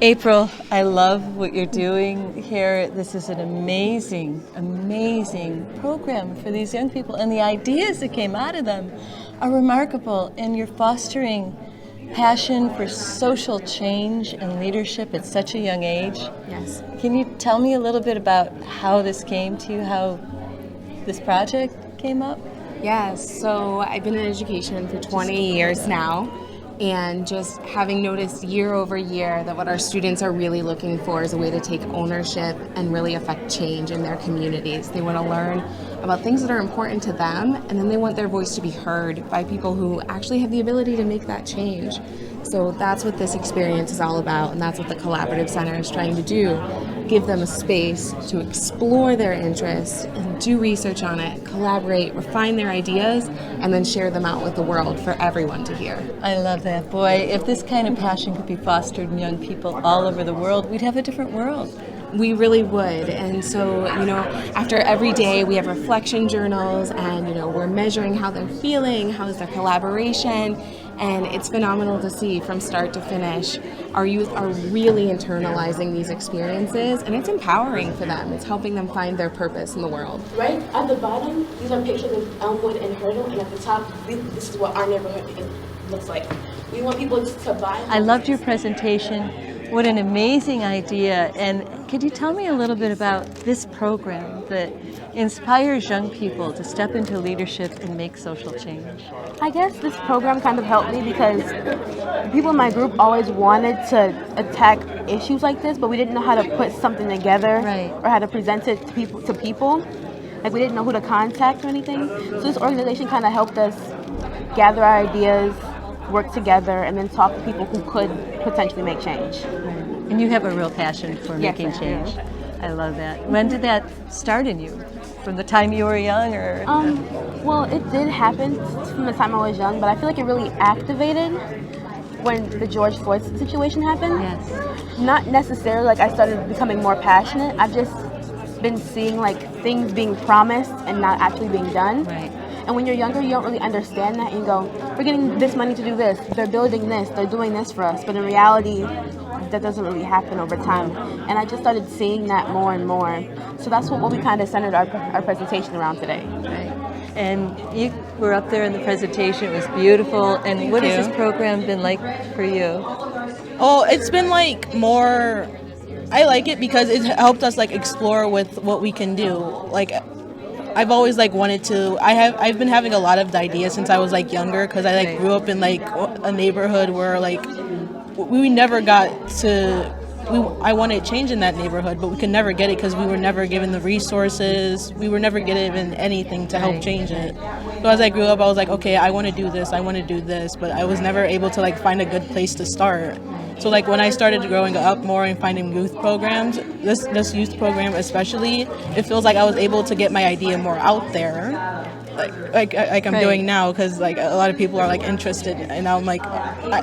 April, I love what you're doing here. This is an amazing, amazing program for these young people, and the ideas that came out of them are remarkable, and you're fostering passion for social change and leadership at such a young age. Yes. Can you tell me a little bit about how this came to you, how this project came up? Yes, so I've been in education for 20 years now, and just having noticed year over year that what our students are really looking for is a way to take ownership and really affect change in their communities. They want to learn about things that are important to them, and then they want their voice to be heard by people who actually have the ability to make that change. So that's what this experience is all about, and that's what the Collaborative Center is trying to do. Give them a space to explore their interests and do research on it, collaborate, refine their ideas, and then share them out with the world for everyone to hear. I love that. Boy, if this kind of passion could be fostered in young people all over the world, we'd have a different world. We really would. And so, after every day we have reflection journals and, we're measuring how they're feeling, how is their collaboration, and it's phenomenal to see from start to finish. Our youth are really internalizing these experiences, and it's empowering for them. It's helping them find their purpose in the world. Right at the bottom, these are pictures of Elmwood and Hurdle, and at the top, this is what our neighborhood looks like. We want people to buy. I loved your presentation. What an amazing idea. And could you tell me a little bit about this program that inspires young people to step into leadership and make social change? I guess this program kind of helped me because the people in my group always wanted to attack issues like this, but we didn't know how to put something together Right. or how to present it to people. Like, we didn't know who to contact or anything. So this organization kind of helped us gather our ideas, work together, and then talk to people who could potentially make change. And you have a real passion for Yes, making I do. change. I love that. When did that start in you? From the time you were young, or? Well, it did happen from the time I was young, but I feel like it really activated when the George Floyd situation happened. Yes. Not necessarily like I started becoming more passionate. I've just been seeing like things being promised and not actually being done. Right. And when you're younger, you don't really understand that. And you go, we're getting this money to do this. They're building this. They're doing this for us. But in reality, that doesn't really happen over time. And I just started seeing that more and more. So that's what we kind of centered our presentation around today. Right. And you were up there in the presentation. It was beautiful. And what has this program been like for you? Oh, it's been like more. I like it because it helped us like explore with what we can do. Like, I've always like wanted to. I've been having a lot of ideas since I was like younger because I like grew up in like a neighborhood where like we never got to. I wanted change in that neighborhood, but we could never get it because we were never given the resources. We were never given anything to help change it. So as I grew up, I was like, okay, I want to do this. I want to do this, but I was never able to like find a good place to start. So like when I started growing up more and finding youth programs, this youth program especially, it feels like I was able to get my idea more out there, like I'm doing now, because like a lot of people are like interested, and now I'm like,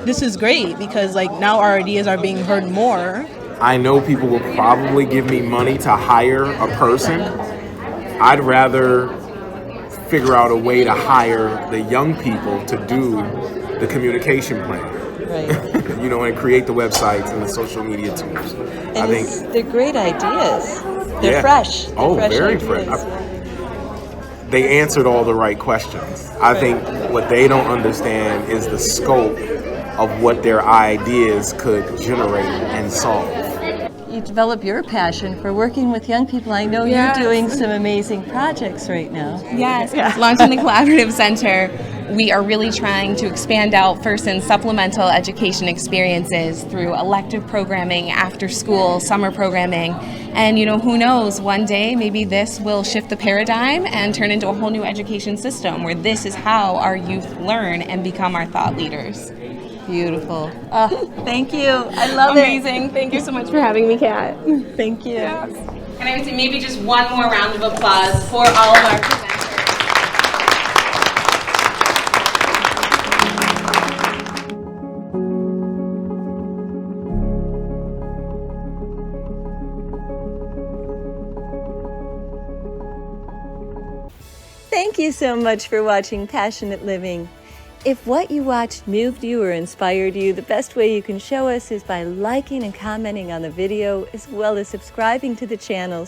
this is great because like now our ideas are being heard more. I know people will probably give me money to hire a person. I'd rather figure out a way to hire the young people to do the communication plan. Right. And create the websites and the social media tools. And I think they're great ideas. They're Yeah. fresh. They're fresh very ideas. fresh. They answered all the right questions. I think what they don't understand is the scope of what their ideas could generate and solve. You develop your passion for working with young people. I know Yes. you're doing some amazing projects right now. Yes, launching the Collaborative Center, we are really trying to expand out first in supplemental education experiences through elective programming, after school, summer programming. And who knows, one day maybe this will shift the paradigm and turn into a whole new education system where this is how our youth learn and become our thought leaders. Beautiful. Thank you. I love Amazing. Thank you so much for having me, Kat. it. Thank you. And I would say maybe just one more round of applause for all of our presenters. Thank you so much for watching Passionate Living. If what you watched moved you or inspired you, the best way you can show us is by liking and commenting on the video, as well as subscribing to the channel